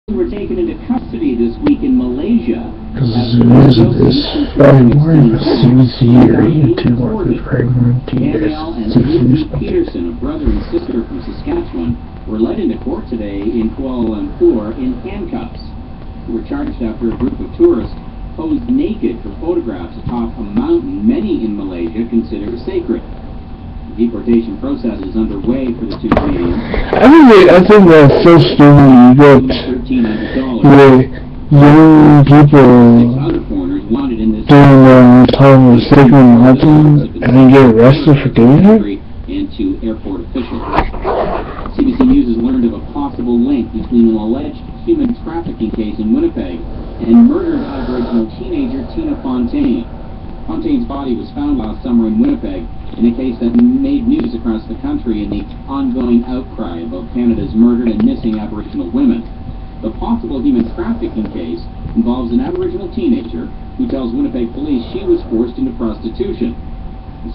were taken into custody this week in Malaysia. Because the news of this Friday morning, the CBC arraigned two months pregnant teenagers. Danielle and Lucy Peterson, a brother and sister from Saskatchewan, were led into court today in Kuala Lumpur in handcuffs. They were charged after a group of tourists posed naked for photographs atop a mountain many in Malaysia consider sacred. The deportation process is underway for the two Canadians. I think that's so stupid. You got young people doing time of sacred mountain and then get arrested for doing it? And to airport officials. CBC News has learned of a possible link between an alleged human trafficking case in Winnipeg and murdered Aboriginal teenager Tina Fontaine. Fontaine's body was found last summer in Winnipeg in a case that made news across the country in the ongoing outcry about Canada's murdered and missing Aboriginal women. The possible human trafficking case involves an Aboriginal teenager who tells Winnipeg police she was forced into prostitution.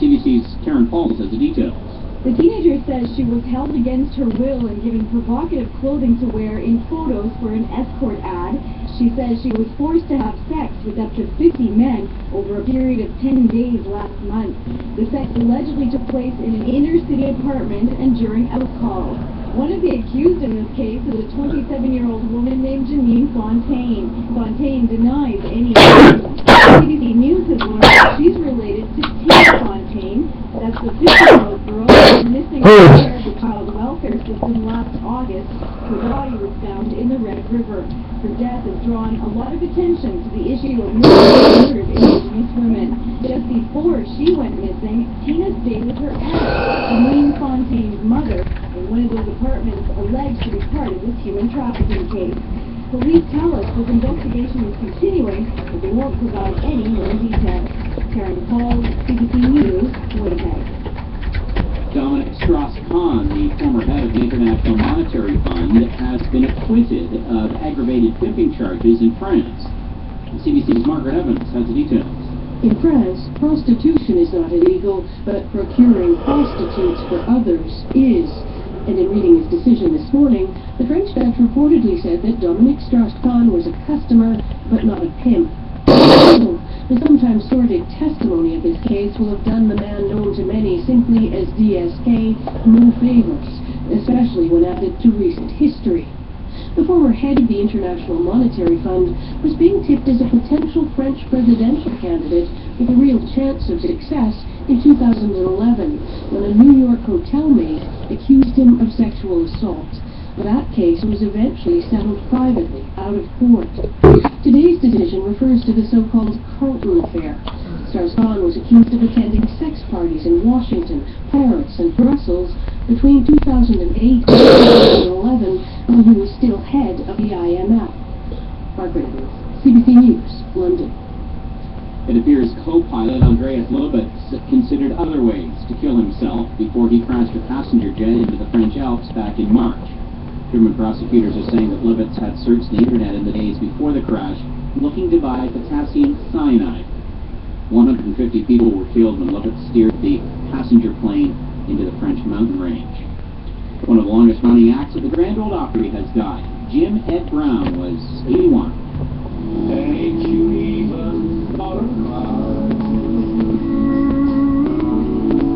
CBC's Karen Pauls has the details. The teenager says she was held against her will and given provocative clothing to wear in photos for an escort ad. She says she was forced to have sex with up to 50 men over a period of 10 days last month. The sex allegedly took place in an inner-city apartment and during alcohol. One of the accused in this case is a 27-year-old woman named Janine Fontaine. Fontaine denies any involvement. CBC News has learned that she's related to Tina Fontaine. That's the 50-year-old girl who was missing from the child welfare system last August. Her body was found in the Red River. Her death has drawn a lot of attention to the issue of murdered Indigenous women. Just before she went missing, Tina stayed with her aunt, Janine Fontaine's mother, in one of those apartments alleged to be part of this human trafficking case. Police tell us this investigation is continuing, but they won't provide any more details. Karen Paul, CBC News, Winnipeg. Dominic Strauss-Kahn, the former head of the International Monetary Fund, has been acquitted of aggravated pimping charges in France. CBC's Margaret Evans has the details. In France, prostitution is not illegal, but procuring prostitutes for others is. And in reading his decision this morning, the French judge reportedly said that Dominic Strauss-Kahn was a customer, but not a pimp. The sometimes sordid testimony of his case will have done the man known to many simply as DSK no favors, especially when added to recent history. The former head of the International Monetary Fund was being tipped as a potential French presidential candidate with a real chance of success in 2011, when a New York hotel maid accused him of sexual assault. That case was eventually settled privately, out of court. Today's decision refers to the so-called Carlton affair. Strauss-Kahn was accused of attending sex parties in Washington, Paris, and Brussels between 2008 and 2011, when he was still head of the IMF. Margaret Evans, CBC News, London. It appears co-pilot Andreas Lubitz considered other ways to kill himself before he crashed a passenger jet into the French Alps back in March. German prosecutors are saying that Lubitz had searched the internet in the days before the crash, looking to buy potassium cyanide. 150 people were killed when Lubitz steered the passenger plane into the French mountain range. One of the longest-running acts at the Grand Ole Opry has died. Jim Ed Brown was 81. Ain't you even thought of mine?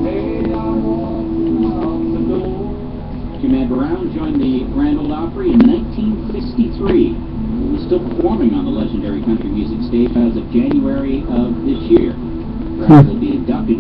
Hey, I walk out the door. Jim Ed Brown joined the Grand Ole Opry in 1963. He was still performing on the legendary country music stage as of January of this year. Brown will be inducted